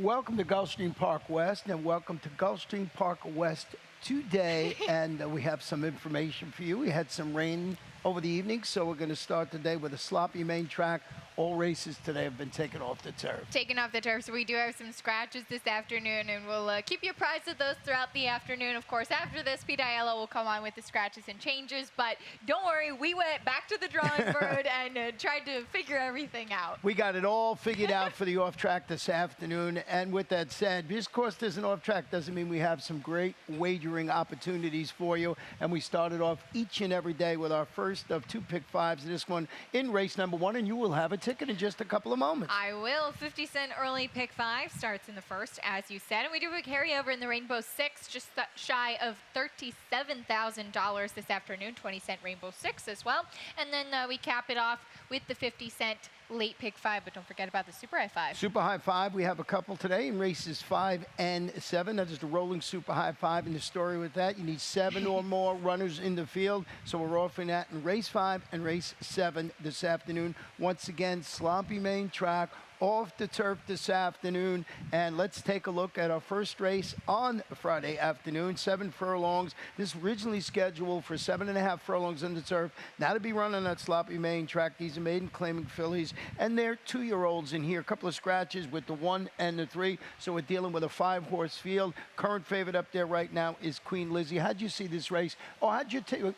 Welcome to Gulfstream Park West, and welcome to Gulfstream Park West today. And we have some information for you. We had some rain over the evening, so we're going to start the day with a sloppy main track. All races today have been taken off the turf. Taken off the turf, so we do have some scratches this afternoon, and we'll keep you apprised of those throughout the afternoon. Of course, after this, Pete Aiello will come on with the scratches and changes, but don't worry, we went back to the drawing board and tried to figure everything out. We got it all figured out for the off-track this afternoon, and with that said, just because there's an off-track doesn't mean we have some great wagering opportunities for you, and we started off each and every day with our first of two pick fives, this one in race number one, and you will have a ticket in just a couple of moments. I will. 50-cent early pick five starts in the first, as you said. And we do have a carryover in the Rainbow Six, just shy of $37,000 this afternoon. 20-cent Rainbow Six as well. And then we cap it off with the 50-cent late pick five, but don't forget about the Super High Five. Super High Five, we have a couple today in races 5 and 7. That is the rolling Super High Five. And the story with that, you need 7 or more runners in the field. So we're offering that in race 5 and race 7 this afternoon. Once again, sloppy main track, off the turf this afternoon. And let's take a look at our first race on Friday afternoon, 7 furlongs. This originally scheduled for 7.5 furlongs on the turf. Now to be run on that sloppy main track. These are maiden claiming fillies, and they're 2-year-olds in here. A couple of scratches with the 1 and the 3. So we're dealing with a 5-horse field. Current favorite up there right now is Queen Lizzie. How'd you see this race? Or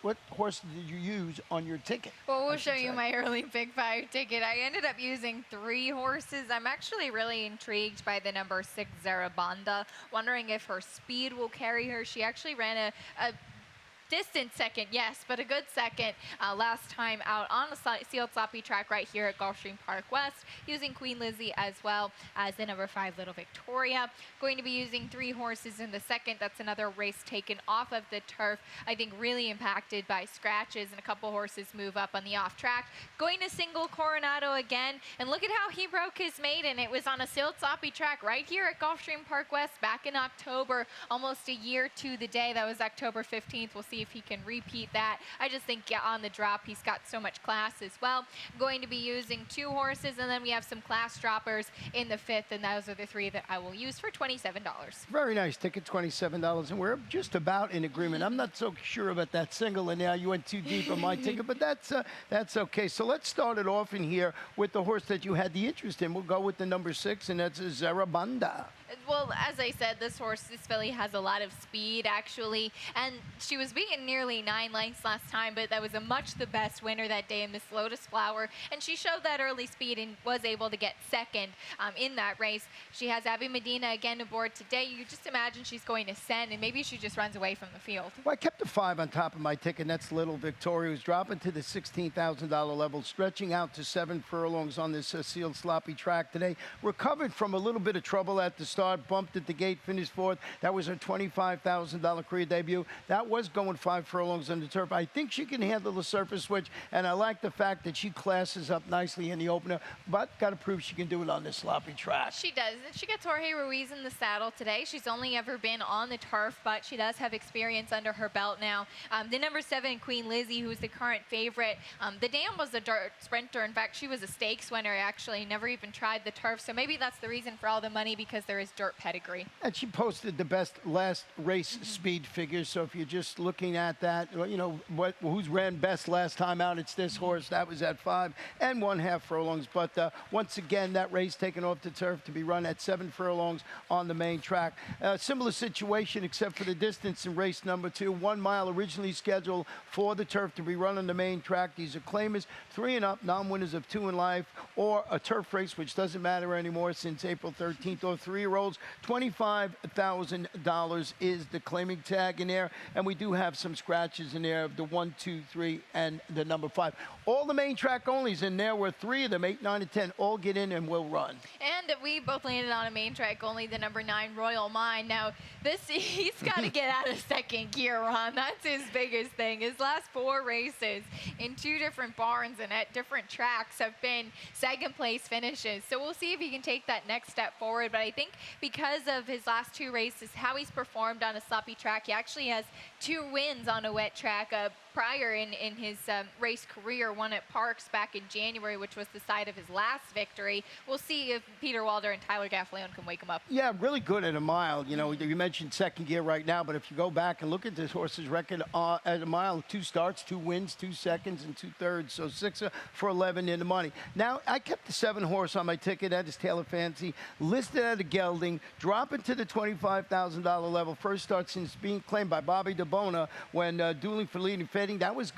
what horse did you use on your ticket? Well, we'll show you my early pick five ticket. I ended up using 3 horses. I'm actually really intrigued by the number 6, Zarabanda. Wondering if her speed will carry her. She actually ran a distant second, yes, but a good second last time out on a sealed sloppy track right here at Gulfstream Park West, using Queen Lizzie as well as the number 5, Little Victoria. Going to be using 3 horses in the second. That's another race taken off of the turf. I think really impacted by scratches, and a couple horses move up on the off track. Going to single Coronado again, and look at how he broke his maiden. It was on a sealed sloppy track right here at Gulfstream Park West back in October, almost a year to the day. That was October 15th. We'll see if he can repeat that. I just think on the drop, he's got so much class as well. Going to be using 2 horses, and then we have some class droppers in the 5th, and those are the 3 that I will use for $27. Very nice ticket, $27, and we're just about in agreement. I'm not so sure about that single, and now you went too deep on my ticket, but that's okay. So let's start it off in here with the horse that you had the interest in. We'll go with the number 6, and that's Zarabanda. Well, as I said, this filly has a lot of speed, actually, and she was beaten nearly 9 lengths last time, but that was a much the best winner that day in Miss Lotus Flower, and she showed that early speed and was able to get second in that race. She has Abby Medina again aboard today. You just imagine she's going to send, and maybe she just runs away from the field. Well, I kept the 5 on top of my ticket, and that's Little Victoria, who's dropping to the $16,000 level, stretching out to 7 furlongs on this sealed sloppy track today. Recovered from a little bit of trouble at the start, bumped at the gate, finished 4th. That was her $25,000 career debut. That was going 5 furlongs on the turf. I think she can handle the surface switch, and I like the fact that she classes up nicely in the opener, but got to prove she can do it on this sloppy track. She does. She gets Jorge Ruiz in the saddle today. She's only ever been on the turf, but she does have experience under her belt now. The number 7, Queen Lizzie, who's the current favorite. The dam was a dirt sprinter. In fact, she was a stakes winner, actually. Never even tried the turf, so maybe that's the reason for all the money, because there is dirt pedigree. And she posted the best last race speed figures. So if you're just looking at that, you know, who's ran best last time out, it's this horse. That was at 5 1/2 furlongs. But once again, that race taken off the turf to be run at 7 furlongs on the main track. Similar situation, except for the distance in race number 2. 1 mile originally scheduled for the turf to be run on the main track. These are claimers 3 and up, non-winners of 2 in life, or a turf race, which doesn't matter anymore since April 13th, or 3-year-olds. $25,000 is the claiming tag in there, and we do have some scratches in there of the 1, 2, 3, and the number 5. All the main track onlys in there were 3 of them, 8, 9, and 10, all get in and will run. And we both landed on a main track only, the number 9, Royal Mine. Now, he's got to get out of second gear, Ron. That's his biggest thing. His last 4 races in 2 different barns and at different tracks have been second place finishes. So we'll see if he can take that next step forward. But I think because of his last 2 races, how he's performed on a sloppy track, he actually has 2 wins on a wet track. prior in his race career, won at Parks back in January, which was the site of his last victory. We'll see if Peter Walder and Tyler Gaffalione can wake him up. Yeah, really good at a mile. You know, you mentioned second gear right now, but if you go back and look at this horse's record at a mile, 2 starts, 2 wins, 2 seconds, and 2 thirds. So 6 for 11 in the money. Now, I kept the 7 horse on my ticket. That is Taylor Fancy, listed at a gelding, dropping to the $25,000 level. First start since being claimed by Bobby DeBona when dueling for leading fading. That was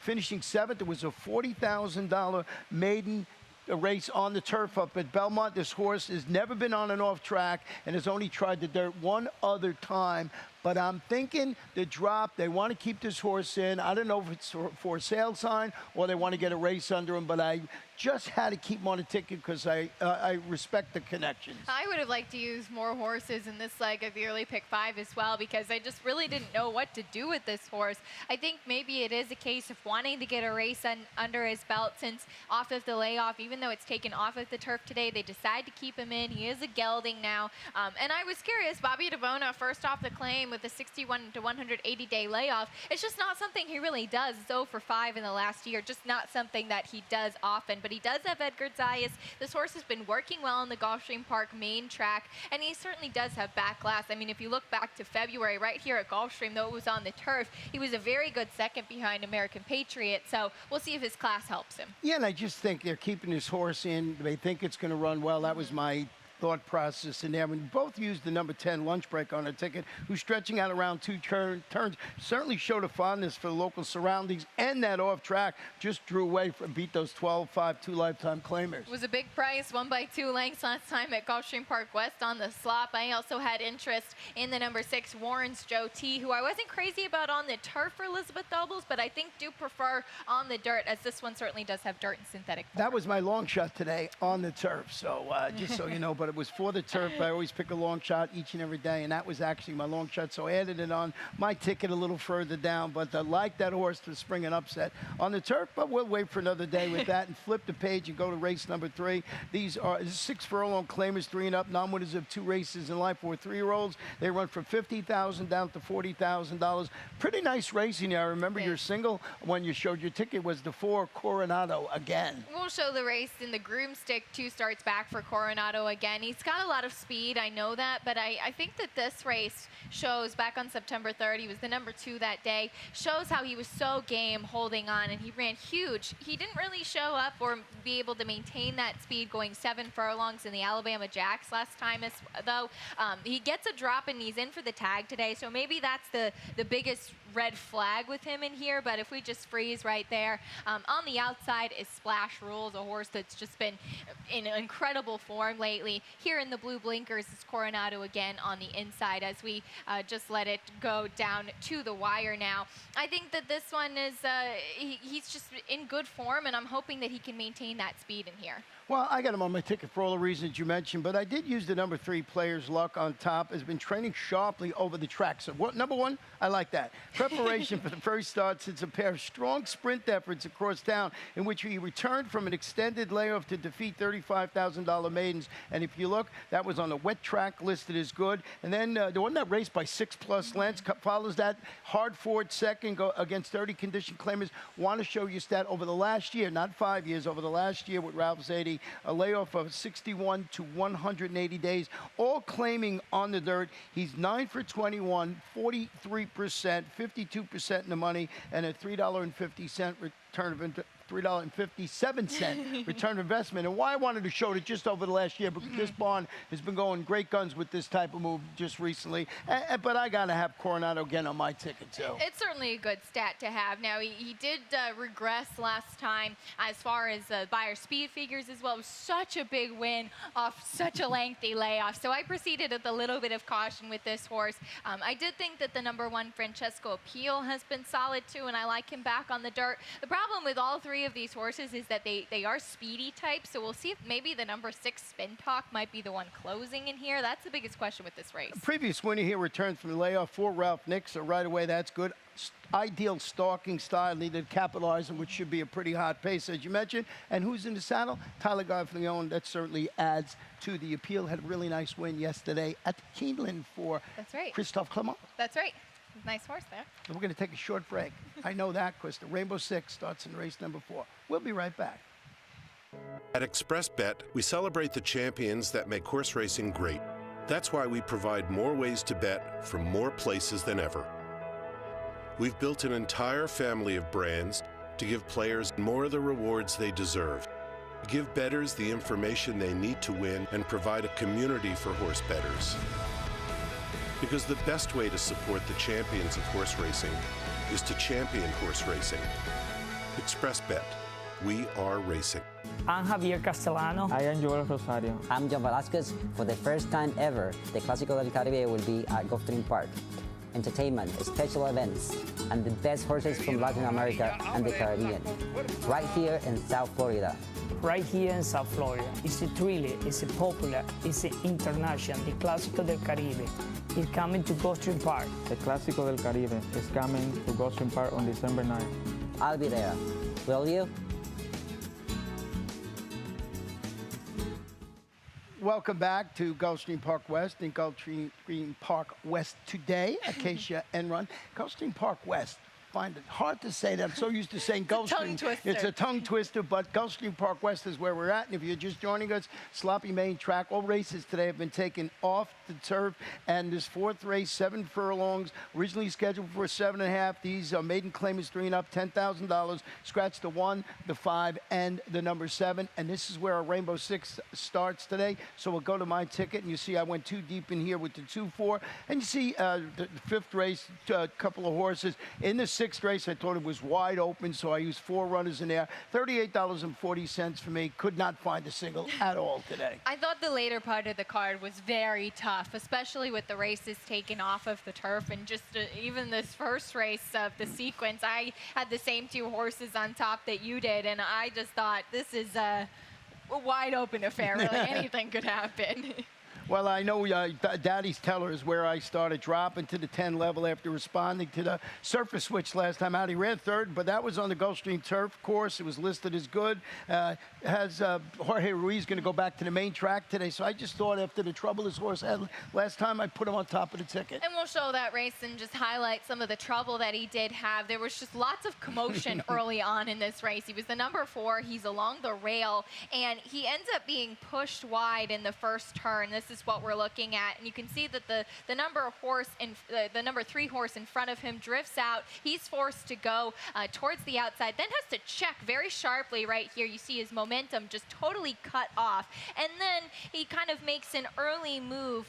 finishing 7th. It was a $40,000 maiden race on the turf up at Belmont. This horse has never been on an off track and has only tried the dirt one other time. But I'm thinking the drop, they want to keep this horse in. I don't know if it's for a sale sign or they want to get a race under him, but I just had to keep him on the ticket because I respect the connections. I would have liked to use more horses in this leg of the early pick 5 as well, because I just really didn't know what to do with this horse. I think maybe it is a case of wanting to get a race under his belt, since off of the layoff, even though it's taken off of the turf today, they decide to keep him in. He is a gelding now. And I was curious, Bobby DeBona, first off the claim with a 61 to 180 day layoff. It's just not something he really does. 0 for 5 in the last year, just not something that he does often. But he does have Edgar Zayas. This horse has been working well on the Gulfstream Park main track, and he certainly does have back last. I mean, if you look back to February, right here at Gulfstream, though it was on the turf, he was a very good second behind American Patriot. So we'll see if his class helps him. Yeah, and I just think they're keeping this horse in. They think it's going to run well. That was my thought process in there. When both used the number 10 lunch break on a ticket, who's stretching out around 2 turns, certainly showed a fondness for the local surroundings, and that off track just drew away from beat those 12-5 2 lifetime claimers. It was a big price, won by 2 lengths last time at Gulfstream Park West on the slop. I also had interest in the number 6 Warren's Joe T, who I wasn't crazy about on the turf for Elizabeth Doubles, but I think do prefer on the dirt, as this one certainly does have dirt and synthetic form. That was my long shot today on the turf, so just so you know, but it was for the turf. I always pick a long shot each and every day, and that was actually my long shot, so I added it on my ticket a little further down, but I like that horse to spring an upset on the turf, but we'll wait for another day with that and flip the page and go to race number 3. These are 6 furlong claimers, 3 and up, non-winners of 2 races in life for 3-year-olds. They run from $50,000 down to $40,000. Pretty nice racing there. I remember your single when you showed your ticket was the 4 Coronado again. We'll show the race in the Groomstick, 2 starts back for Coronado again. He's got a lot of speed, I know that, but I think that this race shows, back on September 3rd, he was the number 2 that day, shows how he was so game holding on, and he ran huge. He didn't really show up or be able to maintain that speed going 7 furlongs in the Alabama Jacks last time, though. He gets a drop and he's in for the tag today, so maybe that's the biggest red flag with him in here. But if we just freeze right there, on the outside is Splash Rules, a horse that's just been in incredible form lately. Here in the blue blinkers is Coronado again on the inside, as we just let it go down to the wire now. I think that this one is, he's just in good form, and I'm hoping that he can maintain that speed in here. Well, I got him on my ticket for all the reasons you mentioned, but I did use the number 3 Players Luck on top. Has been training sharply over the track. So what, number 1, I like that. Preparation for the first start since a pair of strong sprint efforts across town in which he returned from an extended layoff to defeat $35,000 maidens. And if you look, that was on a wet track, listed as good. And then the one that raced by 6+ lengths follows that. Hard Ford second, go against 30 condition claimers. Want to show you stat over the last year, not 5 years, over the last year with Ralph Zadie, a layoff of 61 to 180 days, all claiming on the dirt. He's 9 for 21, 43%, 52% in the money, and a $3.50 return of $3.57 return of investment. And why I wanted to show it just over the last year, because this barn has been going great guns with this type of move just recently. But I got to have Coronado again on my ticket, too. It's certainly a good stat to have. Now, he did regress last time as far as buyer speed figures as well. It was such a big win off such a lengthy layoff. So I proceeded with a little bit of caution with this horse. I did think that the number 1 Francesco Appeal has been solid, too, and I like him back on the dirt. The problem with all 3 of these horses is that they are speedy types, so we'll see if maybe the number 6 Spin Talk might be the one closing in here. That's the biggest question with this race. Previous winner here returned from the layoff for Ralph Nick, so right away that's good. Ideal stalking style, needed to capitalize on, which should be a pretty hot pace, as you mentioned. And who's in the saddle? Tyler Gaffalione. That certainly adds to the appeal. Had a really nice win yesterday at Keeneland for That's right. Christophe Clement. That's right. Nice horse there. And we're going to take a short break. I know that because the Rainbow Six starts in race number 4. We'll be right back. At ExpressBet, we celebrate the champions that make horse racing great. That's why we provide more ways to bet from more places than ever. We've built an entire family of brands to give players more of the rewards they deserve, give bettors the information they need to win, and provide a community for horse bettors. Because the best way to support the champions of horse racing is to champion horse racing. ExpressBet. We are racing. I'm Javier Castellano. I am Joel Rosario. I'm John Velasquez. For the first time ever, the Clásico del Caribe will be at Gulfstream Park. Entertainment, special events, and the best horses from Latin America and the Caribbean. Right here in South Florida. Right here in South Florida. It's a thriller, it's a popular, it's an international, the Clásico del Caribe. It's coming to Gulfstream Park. The Clásico del Caribe is coming to Gulfstream Park on December 9th. I'll be there. Will you? Welcome back to Gulfstream Park West and Gulfstream Park West today. Acacia Enron. Gulfstream Park West. Find it hard to say that. I'm so used to saying Gulfstream. It's a tongue twister, but Gulfstream Park West is where we're at. And if you're just joining us, sloppy main track. All races today have been taken off the turf. And this 4th race, 7 furlongs, originally scheduled for 7.5. These maiden claim is 3 and up, $10,000. Scratch the 1, the 5, and the number 7. And this is where our Rainbow Six starts today. So we'll go to my ticket, and you see I went too deep in here with the 2-4. And you see the 5th race, a couple of horses. In the 6th race, I thought it was wide open, so I used 4 runners in there. $38.40 for me. Could not find a single at all today. I thought the later part of the card was very tough, especially with the races taken off of the turf and just even this first race of the sequence. I had the same 2 horses on top that you did, and I just thought this is a wide open affair. Really, anything could happen. Well, I know Daddy's Teller is where I started dropping to the 10 level after responding to the surface switch last time out. He ran 3rd, but that was on the Gulfstream turf course. It was listed as good. Has Jorge Ruiz going to go back to the main track today? So I just thought after the trouble his horse had last time, I put him on top of the ticket. And we'll show that race and just highlight some of the trouble that he did have. There was just lots of commotion early on in this race. He was the number 4. He's along the rail, and he ends up being pushed wide in the first turn. This is what we're looking at, and you can see that the number 3 horse in front of him drifts out. He's forced to go towards the outside, then has to check very sharply right here. You see his momentum just totally cut off, and then he kind of makes an early move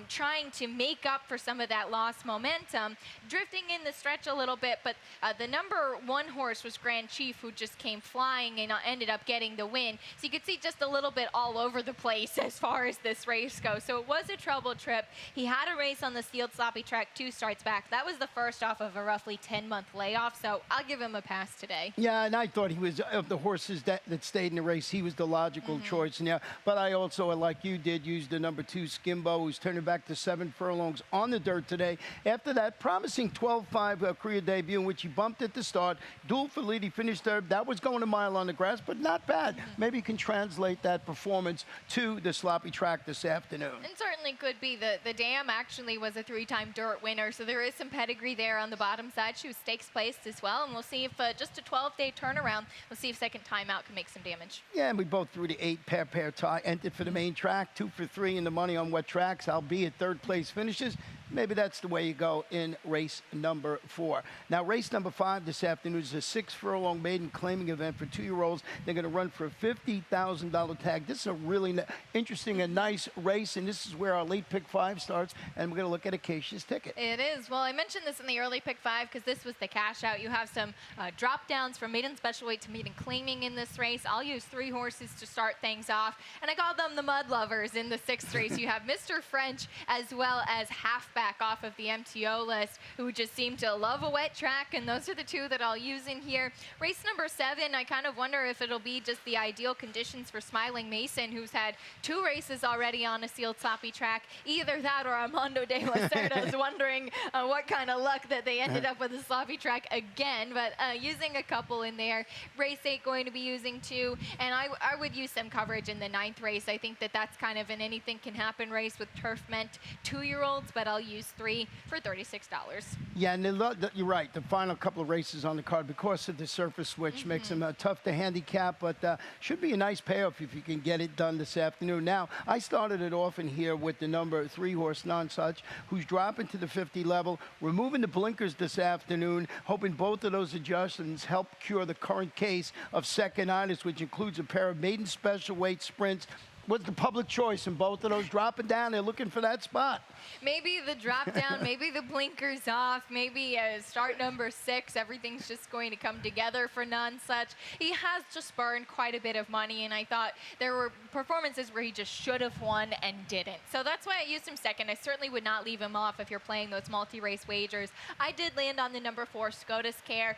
trying to make up for some of that lost momentum, drifting in the stretch a little bit, but the number 1 horse was Grand Chief, who just came flying and ended up getting the win. So you could see just a little bit all over the place as far as this race goes. So it was a trouble trip. He had a race on the sealed sloppy track 2 starts back. That was the first off of a roughly 10-month layoff, so I'll give him a pass today. Yeah, and I thought he was, of the horses that stayed in the race, he was the logical choice now. But I also, like you did, used the number 2 Skimbo, who's turning back to 7 furlongs on the dirt today. After that, promising 12-5 career debut in which he bumped at the start. Duel for lead, he finished 3rd. That was going a mile on the grass, but not bad. Maybe he can translate that performance to the sloppy track this afternoon. And certainly could be. The dam actually was a 3-time dirt winner, so there is some pedigree there on the bottom side. She was stakes placed as well, and we'll see if just a 12-day turnaround, we'll see if second time out can make some damage. Yeah, and we both threw the 8 pair tie, entered for the main track, 2 for 3 in the money on wet tracks, albeit 3rd place finishes. Maybe that's the way you go in race number 4. Now, race number 5 this afternoon is a 6 furlong maiden claiming event for 2-year-olds. They're going to run for a $50,000 tag. This is a really interesting and nice race, and this is where our late pick 5 starts, and we're going to look at Acacia's ticket. It is. Well, I mentioned this in the early pick 5 because this was the cash out. You have some drop downs from maiden special weight to maiden claiming in this race. I'll use 3 horses to start things off, and I call them the mud lovers in the 6th race. You have Mr. French as well as Halfback off of the MTO list, who just seem to love a wet track, and those are the 2 that I'll use in here. Race number 7, I kind of wonder if it'll be just the ideal conditions for Smiling Mason, who's had 2 races already on a sealed sloppy track. Either that or Armando de la Cerda is wondering what kind of luck that they ended up with a sloppy track again, but using a couple in there. Race 8 going to be using 2, and I would use some coverage in the 9th race. I think that that's kind of an anything can happen race with turf meant 2-year-olds, but I'll use 3 for $36. Yeah, and you're right. The final couple of races on the card, because of the surface switch, makes them tough to handicap, but should be a nice payoff if you can get it done this afternoon. Now, I started it off in here with the number 3 horse, Nonsuch, who's dropping to the 50 level, removing the blinkers this afternoon, hoping both of those adjustments help cure the current case of second-itis, which includes a pair of maiden special weight sprints. Was the public choice, and both of those dropping down. They're looking for that spot. Maybe the drop down, maybe the blinkers off, maybe start number 6. Everything's just going to come together for Nonsuch. He has just burned quite a bit of money, and I thought there were performances where he just should have won and didn't. So that's why I used him second. I certainly would not leave him off if you're playing those multi-race wagers. I did land on the number 4, SCOTUS Care.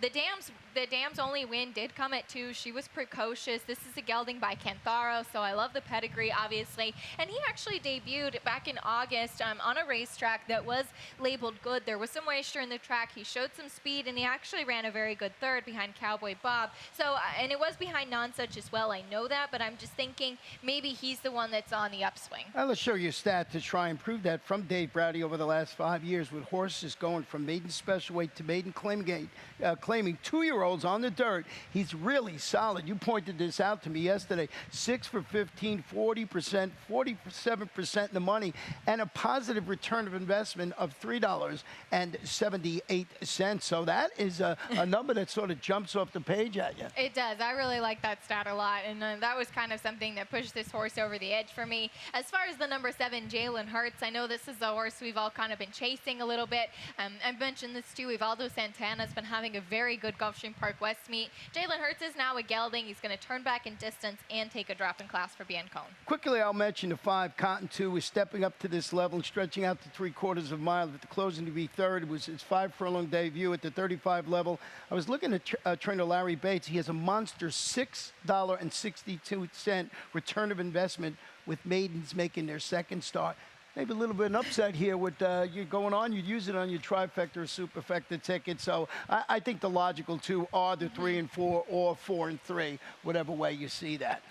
The Dam's only win did come at 2. She was precocious. This is a gelding by Cantharo, so I love the pedigree, obviously. And he actually debuted back in August on a racetrack that was labeled good. There was some moisture in the track. He showed some speed, and he actually ran a very good third behind Cowboy Bob. So, and it was behind Nonsuch as well. I know that, but I'm just thinking maybe he's the one that's on the upswing. Let's show you a stat to try and prove that from Dave Browdy over the last 5 years, with horses going from maiden special weight to maiden claiming 2-year-olds on the dirt. He's really solid. You pointed this out to me yesterday. 6 for 15, 40%, 47% in the money, and a positive return of investment of $3.78. So that is a number that sort of jumps off the page at you. It does. I really like that stat a lot, and that was kind of something that pushed this horse over the edge for me. As far as the number 7, Jalen Hurts, I know this is a horse we've all kind of been chasing a little bit. I've mentioned this too. Ivaldo Santana's been having a very good Gulfstream Park West meet. Jalen Hurts is now a gelding. He's going to turn back in distance and take a drop in class for Biancone. Quickly, I'll mention the 5, Cotton 2, is stepping up to this level and stretching out to 3/4 of a mile. At the closing to be third, it was his 5 furlong debut at the 35 level. I was looking at trainer Larry Bates. He has a monster $6.62 return of investment with maidens making their second start. Maybe a little bit of an upset here with you going on. You'd use it on your trifecta or superfecta ticket. So I think the logical 2 are the 3 and 4 or 4 and 3, whatever way you see that.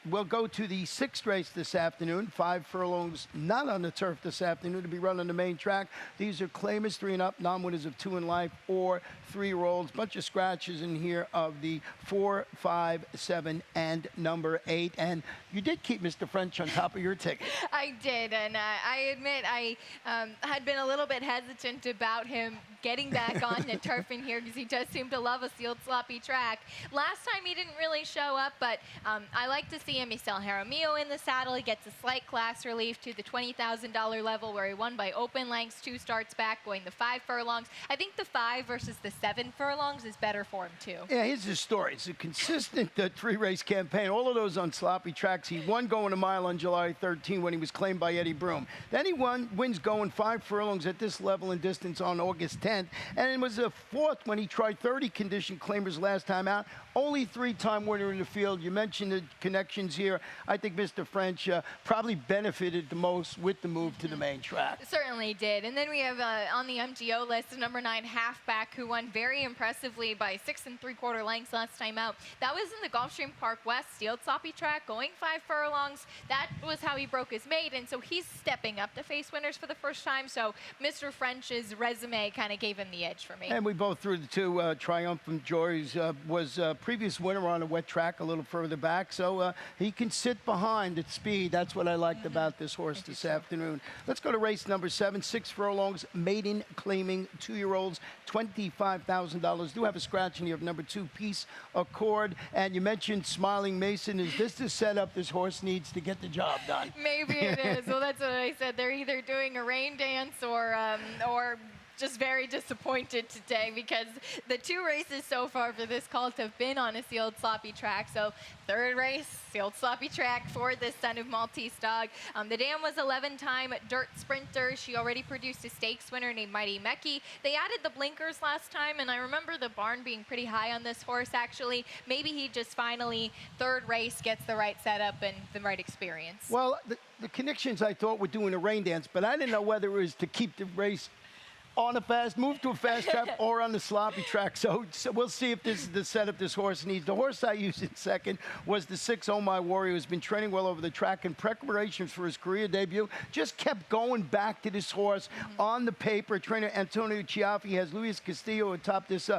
We'll go to the 6th race this afternoon. 5 furlongs not on the turf this afternoon to be run on the main track. These are claimers 3 and up, non-winners of 2 in life or 3-year-olds. Bunch of scratches in here of the 4, 5, 7, and number 8. And you did keep Mr. French on top of your ticket. I did, and I admit I had been a little bit hesitant about him getting back on the turf in here because he does seem to love a sealed sloppy track. Last time he didn't really show up, but I like to see him. He's still Jaramillo in the saddle. He gets a slight class relief to the $20,000 level where he won by open lengths 2 starts back, going the 5 furlongs. I think the 5 versus the 7 furlongs is better for him too. Yeah, here's the story. It's a consistent 3-race campaign. All of those on sloppy tracks. He won going a mile on July 13 when he was claimed by Eddie Broom. Then he wins going 5 furlongs at this level and distance on August 10th. And it was a 4th when he tried 30 condition claimers last time out. Only 3-time winner in the field. You mentioned the connections here. I think Mr. French probably benefited the most with the move to the main track. Certainly did. And then we have on the MGO list the number 9 Halfback, who won very impressively by 6 3/4 lengths last time out. That was in the Gulfstream Park West sealed sloppy track, going 5 furlongs. That was how he broke his maiden, and so he's stepping up to face winners for the first time. So Mr. French's resume kind of gave him the edge for me. And we both threw the 2 triumphant joys. Was previous winner on a wet track a little further back, so he can sit behind at speed. That's what I liked about this horse this afternoon. Let's go to race number 7, 6 furlongs, maiden claiming 2-year-olds, $25,000. Do have a scratch in here of number 2, Peace Accord. And you mentioned Smiling Mason. Is this the setup this horse needs to get the job done? Maybe it is. Well, that's what I said. They're either doing a rain dance or just very disappointed today because the 2 races so far for this colt have been on a sealed sloppy track. So 3rd race, sealed sloppy track for this son of Maltese dog. The dam was 11-time dirt sprinter. She already produced a stakes winner named Mighty Mekki. They added the blinkers last time, and I remember the barn being pretty high on this horse, actually. Maybe he just finally, 3rd race, gets the right setup and the right experience. Well, the connections I thought were doing a rain dance, but I didn't know whether it was to keep the race on a fast, move to a fast track or on the sloppy track. So we'll see if this is the setup this horse needs. The horse I used in second was the 6 Oh My Warrior, who's been training well over the track in preparations for his career debut. Just kept going back to this horse on the paper. Trainer Antonio Chiaffi has Luis Castillo atop this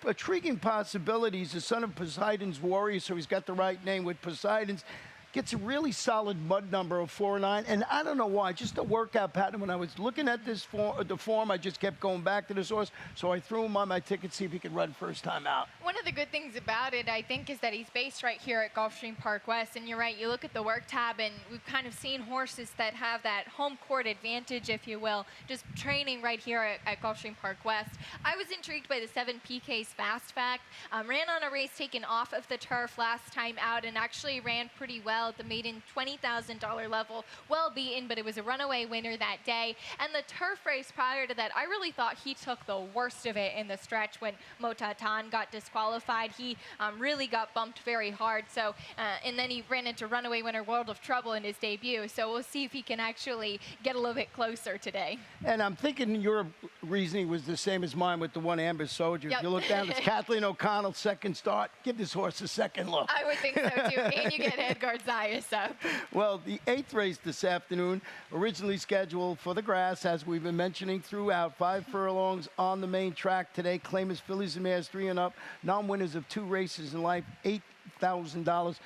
intriguing possibility. He's the son of Poseidon's Warrior, so he's got the right name with Poseidon's. Gets a really solid mud number of 4.9, and I don't know why, just a workout pattern. When I was looking at this the form, I just kept going back to this horse, so I threw him on my ticket, see if he could run first time out. One of the good things about it, I think, is that he's based right here at Gulfstream Park West, and you're right, you look at the work tab, and we've kind of seen horses that have that home court advantage, if you will, just training right here at Gulfstream Park West. I was intrigued by the 7 PK's Fast Fact. Ran on a race taken off of the turf last time out, and actually ran pretty well at the maiden $20,000 level. Well beaten, but it was a runaway winner that day. And the turf race prior to that, I really thought he took the worst of it in the stretch when Motatan got disqualified. He really got bumped very hard. So, and then he ran into runaway winner World of Trouble in his debut. So we'll see if he can actually get a little bit closer today. And I'm thinking your reasoning was the same as mine with the one Amber Soldier. Yep. If you look down, it's Kathleen O'Connell's second start. Give this horse a second look. I would think so too. And you get Edgar Zayas up. Well, the 8th race this afternoon, originally scheduled for the grass, as we've been mentioning throughout. 5 furlongs on the main track today. Claimers, fillies, and mares 3 and up. Non-winners of 2 races in life, $8,000.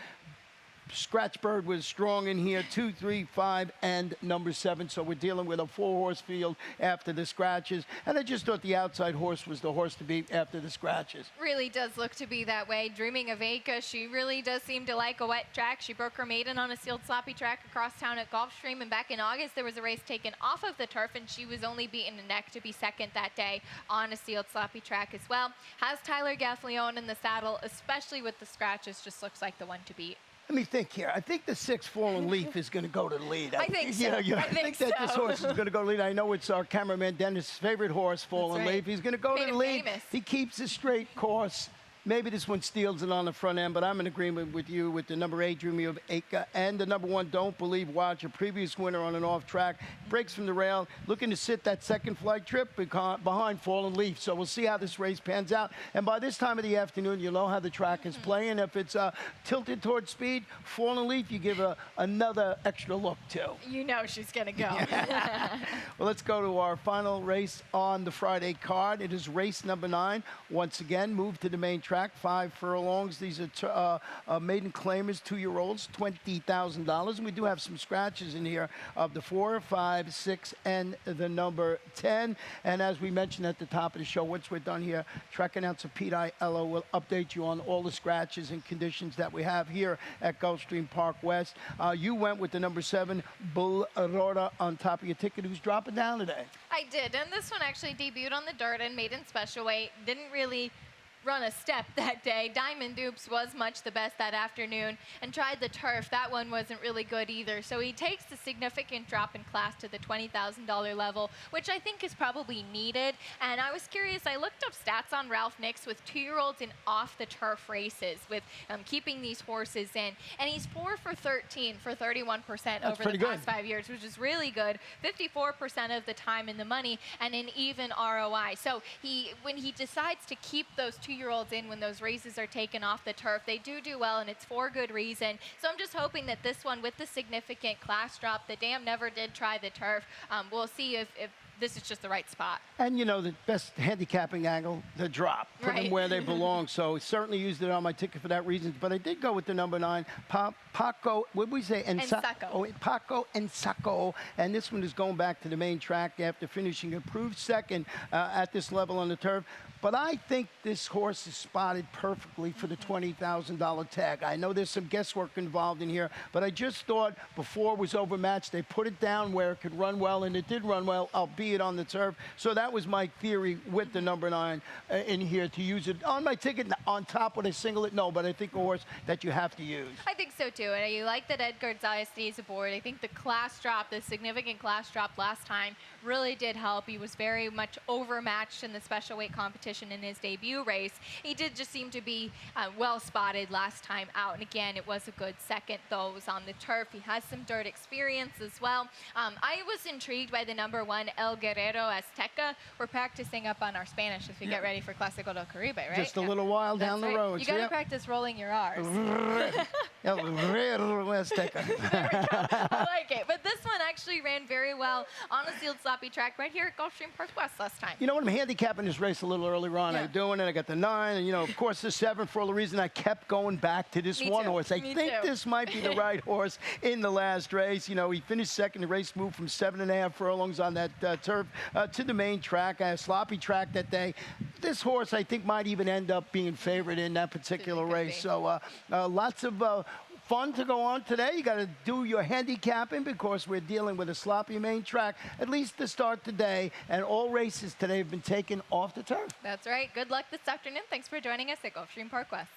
Scratchbird was strong in here, 2, 3, 5, and number 7. So we're dealing with a 4-horse field after the scratches. And I just thought the outside horse was the horse to beat after the scratches. Really does look to be that way. Dreaming of Aka, she really does seem to like a wet track. She broke her maiden on a sealed sloppy track across town at Gulfstream. And back in August, there was a race taken off of the turf, and she was only beaten a neck to be second that day on a sealed sloppy track as well. Has Tyler Gaffleone in the saddle, especially with the scratches, just looks like the one to beat. Let me think here. I think the 6 Fallen Leaf is going to go to the lead. I think so. I think that this horse is going to go to the lead. I know it's our cameraman Dennis' favorite horse, Fallen Leaf. He's going to go to the lead. Famous. He keeps a straight course. Maybe this one steals it on the front end, but I'm in agreement with you with the number 8, Dreamy of Aka, and the number 1, Don't Believe Watch, a previous winner on an off track. Breaks from the rail, looking to sit that second flight trip behind Fallen Leaf. So we'll see how this race pans out. And by this time of the afternoon, you'll know how the track is playing. If it's tilted towards speed, Fallen Leaf, you give another extra look to. You know she's going to go. Well, let's go to our final race on the Friday card. It is race number 9. Once again, move to the main track, 5 furlongs. These are maiden claimers, 2-year-olds, $20,000. And we do have some scratches in here of the 4, 5, 6, and the number 10. And as we mentioned at the top of the show, once we're done here, track announcer Pete Aiello will update you on all the scratches and conditions that we have here at Gulfstream Park West. You went with the number 7, Bull Aurora, on top of your ticket, who's dropping down today. I did, and this one actually debuted on the dirt and maiden special weight. Didn't really run a step that day. Diamond Dupes was much the best that afternoon and tried the turf. That one wasn't really good either. So he takes the significant drop in class to the $20,000 level, which I think is probably needed. And I was curious, I looked up stats on Ralph Nix with 2-year-olds in off the turf races with keeping these horses in. And he's 4 for 13 for 31% over the past 5 years, which is really good. 54% of the time in the money and an even ROI. So when he decides to keep those 2-year-olds in when those races are taken off the turf, they do well, and it's for good reason. So I'm just hoping that this one, with the significant class drop, the dam never did try the turf. We'll see if this is just the right spot. And you know, the best handicapping angle, the drop. Put them where they belong. So certainly used it on my ticket for that reason. But I did go with the number 9, Paco, what did we say? Ensacco. Oh, Paco Ensacco. And this one is going back to the main track after finishing approved second at this level on the turf. But I think this horse is spotted perfectly for the $20,000 tag. I know there's some guesswork involved in here, but I just thought before it was overmatched, they put it down where it could run well, and it did run well, albeit on the turf. So that was my theory with the number 9 in here, to use it on my ticket on top when I single it. No, but I think a horse that you have to use. I think so too, and you like that Edgar Zayas stays aboard. I think the class drop, the significant class drop last time, really did help. He was very much overmatched in the special weight competition competition in his debut race. He did just seem to be well spotted last time out. And again, it was a good second, though. It was on the turf. He has some dirt experience as well. I was intrigued by the number 1, El Guerrero Azteca. We're practicing up on our Spanish as we get ready for Clásico del Caribe, right? Just a little while That's down the right. road. You got to practice rolling your R's. El Guerrero Azteca. I like it. But this one actually ran very well on a sealed sloppy track right here at Gulfstream Park West last time. You know what? I'm handicapping this race a little earlier on. Yeah. I'm doing it. I got the 9, and of course the 7. For all the reason I kept going back to this Me one too. horse. I Me think too. this might be the right horse in the last race. He finished second. The race moved from 7.5 furlongs on that turf to the main track, a sloppy track that day. This horse, I think, might even end up being favored in that particular race. So lots of fun to go on today. You got to do your handicapping because we're dealing with a sloppy main track, at least to start today. And all races today have been taken off the turf. That's right. Good luck this afternoon. Thanks for joining us at Gulfstream Park West.